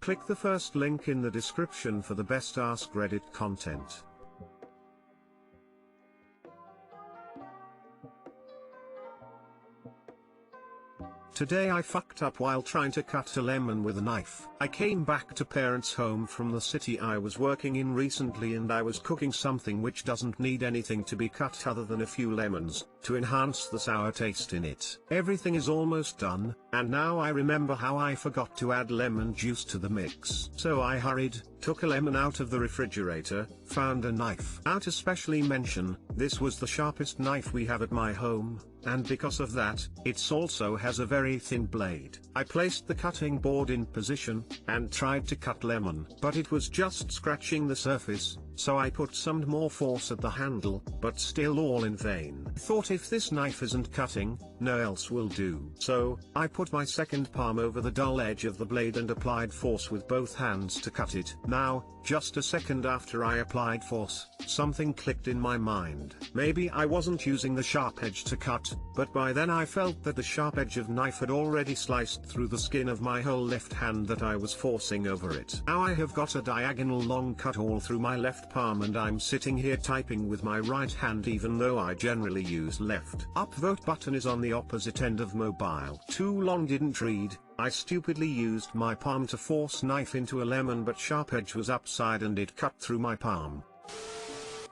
Click the first link in the description for the best Askreddit content. Today I fucked up while trying to cut a lemon with a knife. I came back to parents' home from the city I was working in recently, and I was cooking something which doesn't need anything to be cut other than a few lemons, to enhance the sour taste in it. Everything is almost done, and now I remember how I forgot to add lemon juice to the mix. So I hurried, took a lemon out of the refrigerator, found a knife. Now to specially mention, this was the sharpest knife we have at my home, and because of that, it also has a very thin blade. I placed the cutting board in position, and tried to cut lemon, but it was just scratching the surface, so I put some more force at the handle, but still all in vain. I thought if this knife isn't cutting, no else will do. So, I put my second palm over the dull edge of the blade and applied force with both hands to cut it. Now, just a second after I applied force, something clicked in my mind. Maybe I wasn't using the sharp edge to cut, but by then I felt that the sharp edge of knife had already sliced through the skin of my whole left hand that I was forcing over it. Now I have got a diagonal long cut all through my left palm, and I'm sitting here typing with my right hand even though I generally use left. Upvote button is on the opposite end of mobile. Too long didn't read. I stupidly used my palm to force knife into a lemon, but sharp edge was upside and it cut through my palm.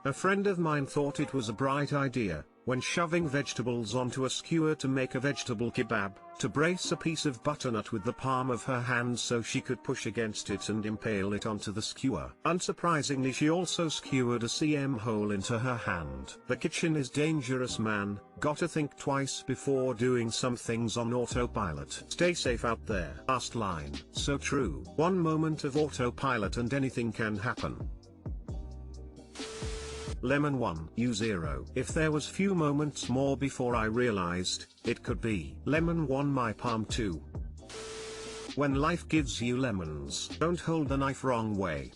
A friend of mine thought it was a bright idea, when shoving vegetables onto a skewer to make a vegetable kebab, to brace a piece of butternut with the palm of her hand so she could push against it and impale it onto the skewer. Unsurprisingly, she also skewered a cm hole into her hand. The kitchen is dangerous, man. Gotta think twice before doing some things on autopilot. Stay safe out there. Last line. So true. One moment of autopilot and anything can happen. Lemon 1, U0. If there was few moments more before I realized, it could be. Lemon 1, my palm 2. When life gives you lemons, don't hold the knife wrong way.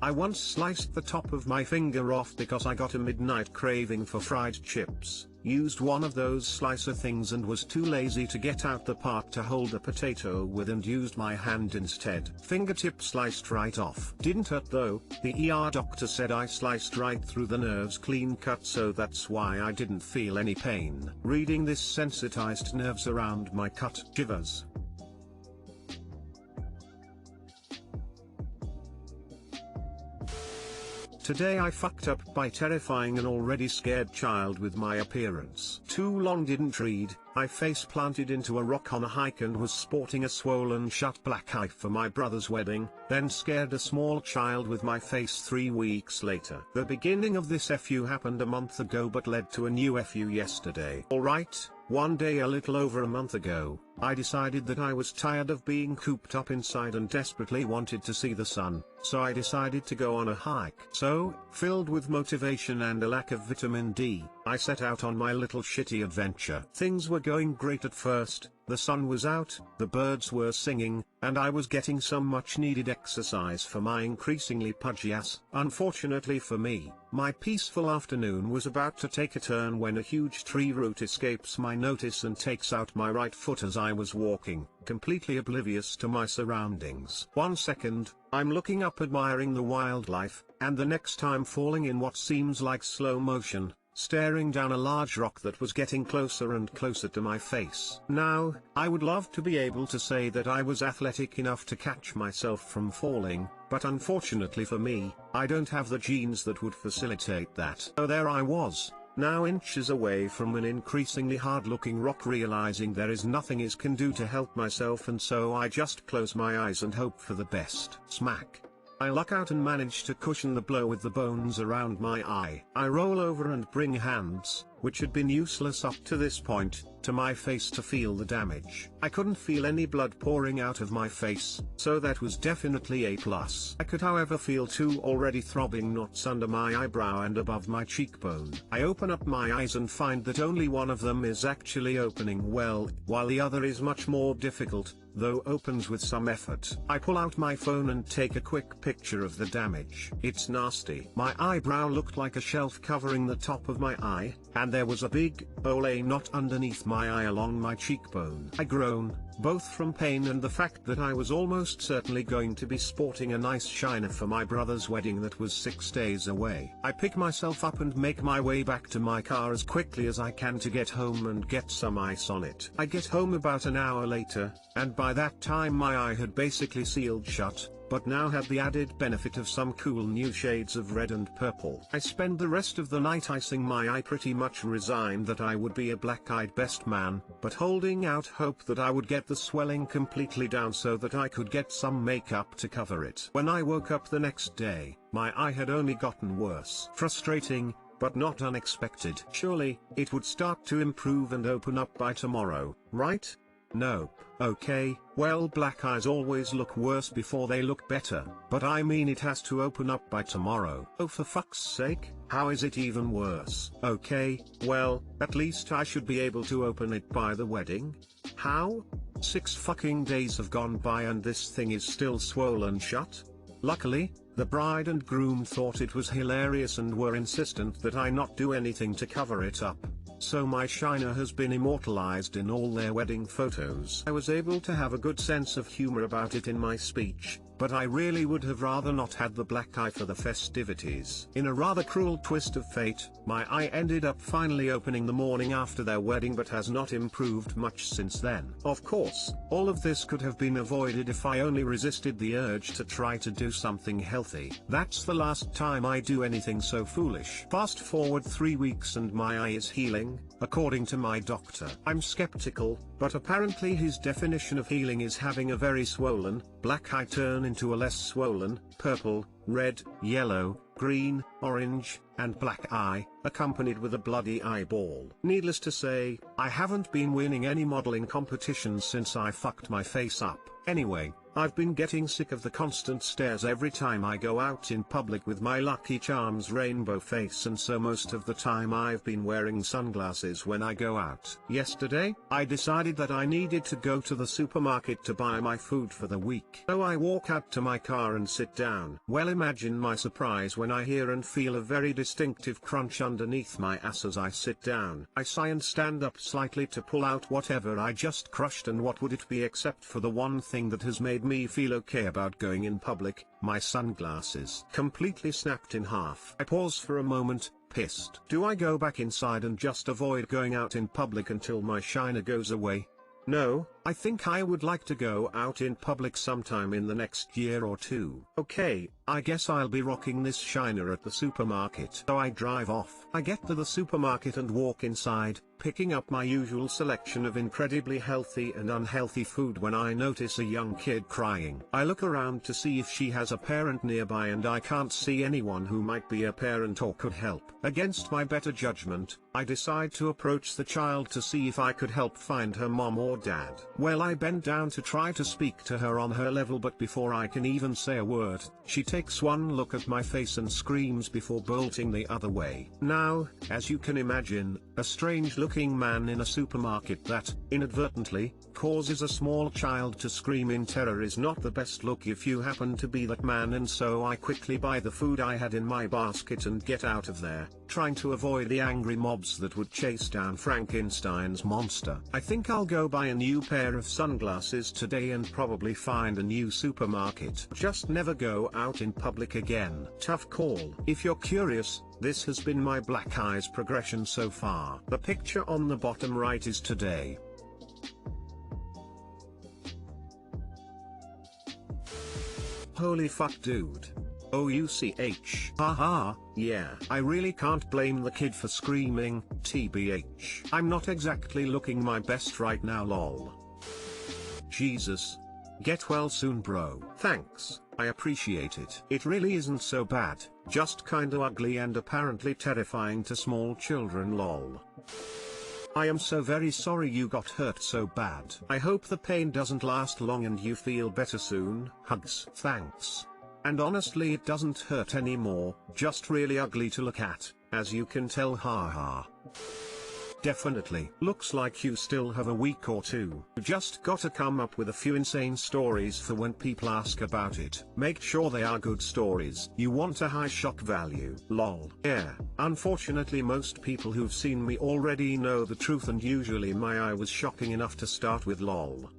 I once sliced the top of my finger off because I got a midnight craving for fried chips, used one of those slicer things and was too lazy to get out the part to hold the potato with and used my hand instead. Fingertip sliced right off. Didn't hurt though. The ER doctor said I sliced right through the nerves, clean cut, so that's why I didn't feel any pain. Reading this sensitized nerves around my cut. Shivers. Today I fucked up by terrifying an already scared child with my appearance. Too long didn't read. I face planted into a rock on a hike and was sporting a swollen shut black eye for my brother's wedding, then scared a small child with my face 3 weeks later. The beginning of this FU happened a month ago but led to a new FU yesterday. Alright, one day a little over a month ago, I decided that I was tired of being cooped up inside and desperately wanted to see the sun, so I decided to go on a hike. So, filled with motivation and a lack of vitamin D, I set out on my little shitty adventure. Things were going great at first. The sun was out, the birds were singing, and I was getting some much needed exercise for my increasingly pudgy ass. Unfortunately for me, my peaceful afternoon was about to take a turn when a huge tree root escapes my notice and takes out my right foot as I was walking, completely oblivious to my surroundings. 1 second, I'm looking up admiring the wildlife, and the next time falling in what seems like slow motion, staring down a large rock that was getting closer and closer to my face. Now, I would love to be able to say that I was athletic enough to catch myself from falling, but unfortunately for me, I don't have the genes that would facilitate that. So there I was, now inches away from an increasingly hard-looking rock, realizing there is nothing I can do to help myself, and so I just close my eyes and hope for the best. Smack. I luck out and manage to cushion the blow with the bones around my eye. I roll over and bring hands, which had been useless up to this point, to my face to feel the damage. I couldn't feel any blood pouring out of my face, so that was definitely a plus. I could however feel 2 already throbbing knots under my eyebrow and above my cheekbone. I open up my eyes and find that only one of them is actually opening well, while the other is much more difficult, though opens with some effort. I pull out my phone and take a quick picture of the damage. It's nasty. My eyebrow looked like a shelf covering the top of my eye, and there was a big, ole knot underneath my eye along my cheekbone. I groan, both from pain and the fact that I was almost certainly going to be sporting a nice shiner for my brother's wedding that was 6 days away. I pick myself up and make my way back to my car as quickly as I can to get home and get some ice on it. I get home about an hour later, and by that time my eye had basically sealed shut, but now had the added benefit of some cool new shades of red and purple. I spend the rest of the night icing my eye, pretty much resigned that I would be a black-eyed best man, but holding out hope that I would get the swelling completely down so that I could get some makeup to cover it. When I woke up the next day, my eye had only gotten worse. Frustrating, but not unexpected. Surely, it would start to improve and open up by tomorrow, right? Nope. Okay, well, black eyes always look worse before they look better, but I mean it has to open up by tomorrow. Oh, for fuck's sake, how is it even worse? Okay, well, at least I should be able to open it by the wedding. How? 6 fucking days have gone by and this thing is still swollen shut? Luckily, the bride and groom thought it was hilarious and were insistent that I not do anything to cover it up. So my shiner has been immortalized in all their wedding photos. I was able to have a good sense of humor about it in my speech, but I really would have rather not had the black eye for the festivities. In a rather cruel twist of fate, my eye ended up finally opening the morning after their wedding, but has not improved much since then. Of course, all of this could have been avoided if I only resisted the urge to try to do something healthy. That's the last time I do anything so foolish. Fast forward 3 weeks and my eye is healing, according to my doctor. I'm skeptical, but apparently his definition of healing is having a very swollen, black eye turn into a less swollen, purple, red, yellow, green, orange, and black eye, accompanied with a bloody eyeball. Needless to say, I haven't been winning any modeling competitions since I fucked my face up. Anyway, I've been getting sick of the constant stares every time I go out in public with my Lucky Charms rainbow face, and so most of the time I've been wearing sunglasses when I go out. Yesterday, I decided that I needed to go to the supermarket to buy my food for the week. So I walk out to my car and sit down. Well, imagine my surprise when I hear and feel a very distinctive crunch underneath my ass as I sit down. I sigh and stand up slightly to pull out whatever I just crushed, and what would it be except for the one thing that has made me feel okay about going in public, my sunglasses. Completely snapped in half. I pause for a moment, pissed. Do I go back inside and just avoid going out in public until my shiner goes away? No, I think I would like to go out in public sometime in the next year or two. Okay, I guess I'll be rocking this shiner at the supermarket. So I drive off. I get to the supermarket and walk inside, picking up my usual selection of incredibly healthy and unhealthy food when I notice a young kid crying. I look around to see if she has a parent nearby, and I can't see anyone who might be a parent or could help. Against my better judgment, I decide to approach the child to see if I could help find her mom or dad. Well, I bend down to try to speak to her on her level, but before I can even say a word, she takes one look at my face and screams before bolting the other way. Now, as you can imagine, a strange-looking man in a supermarket that, inadvertently, causes a small child to scream in terror is not the best look if you happen to be that man, and so I quickly buy the food I had in my basket and get out of there, trying to avoid the angry mobs that would chase down Frankenstein's monster. I think I'll go buy a new pair of sunglasses today and probably find a new supermarket. Just never go out in public again. Tough call. If you're curious, this has been my black eyes progression so far. The picture on the bottom right is today. Holy fuck, dude. OUCH. Haha, yeah. I really can't blame the kid for screaming, TBH. I'm not exactly looking my best right now, lol. Jesus. Get well soon, bro. Thanks, I appreciate it. It really isn't so bad, just kinda ugly and apparently terrifying to small children, lol. I am so very sorry you got hurt so bad. I hope the pain doesn't last long and you feel better soon. Hugs. Thanks. And honestly, it doesn't hurt anymore, just really ugly to look at, as you can tell, haha. Definitely. Looks like you still have a week or two. You just gotta come up with a few insane stories for when people ask about it. Make sure they are good stories. You want a high shock value. Lol. Yeah. Unfortunately most people who've seen me already know the truth, and usually my eye was shocking enough to start with lol.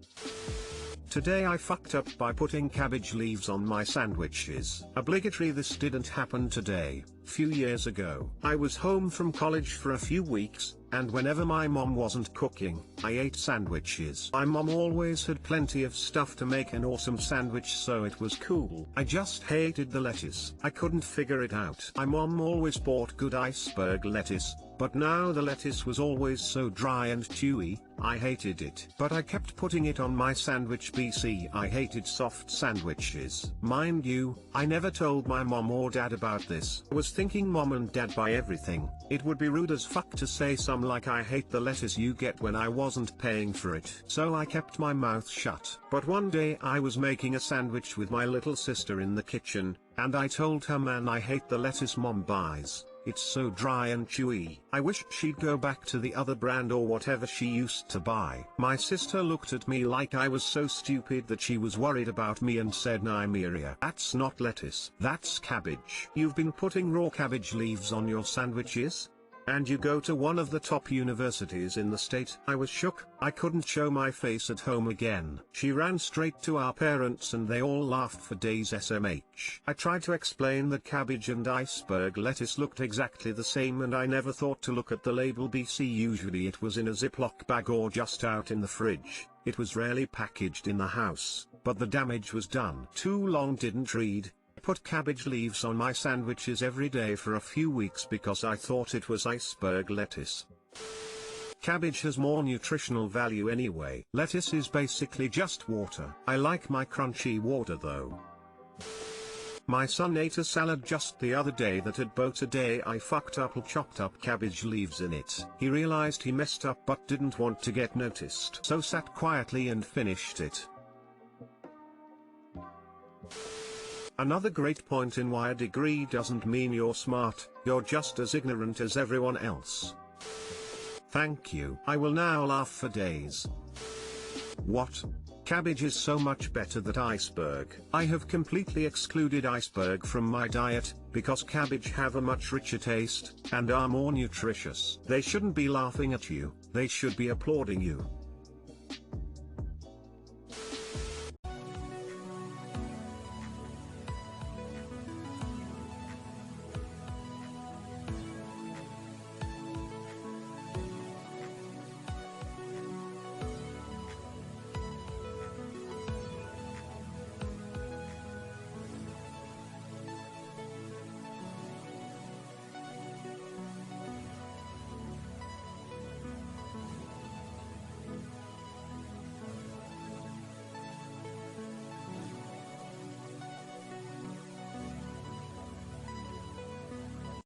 Today I fucked up by putting cabbage leaves on my sandwiches. Obligatory, this didn't happen today. Few years ago, I was home from college for a few weeks, and whenever my mom wasn't cooking, I ate sandwiches. My mom always had plenty of stuff to make an awesome sandwich, so it was cool. I just hated the lettuce. I couldn't figure it out. My mom always bought good iceberg lettuce, but now the lettuce was always so dry and chewy, I hated it. But I kept putting it on my sandwich BC. I hated soft sandwiches. Mind you, I never told my mom or dad about this. I was thinking mom and dad buy everything. It would be rude as fuck to say some like I hate the lettuce you get when I wasn't paying for it. So I kept my mouth shut. But one day I was making a sandwich with my little sister in the kitchen, and I told her, man, I hate the lettuce mom buys. It's so dry and chewy. I wish she'd go back to the other brand or whatever she used to buy. My sister looked at me like I was so stupid that she was worried about me and said, Nymeria, that's not lettuce, that's cabbage. You've been putting raw cabbage leaves on your sandwiches? And you go to one of the top universities in the state? I was shook. I couldn't show my face at home again. She ran straight to our parents and they all laughed for days. SMH. I tried to explain that cabbage and iceberg lettuce looked exactly the same, and I never thought to look at the label BC. Usually it was in a Ziploc bag or just out in the fridge. It was rarely packaged in the house, but the damage was done. Too long didn't read. Put cabbage leaves on my sandwiches every day for a few weeks because I thought it was iceberg lettuce. Cabbage has more nutritional value anyway. Lettuce is basically just water. I like my crunchy water though. My son ate a salad just the other day that had both a day I fucked up and chopped up cabbage leaves in it. He realized he messed up but didn't want to get noticed, so sat quietly and finished it. Another great point in why a degree doesn't mean you're smart, you're just as ignorant as everyone else. Thank you. I will now laugh for days. What? Cabbage is so much better than iceberg. I have completely excluded iceberg from my diet, because cabbage have a much richer taste, and are more nutritious. They shouldn't be laughing at you, they should be applauding you.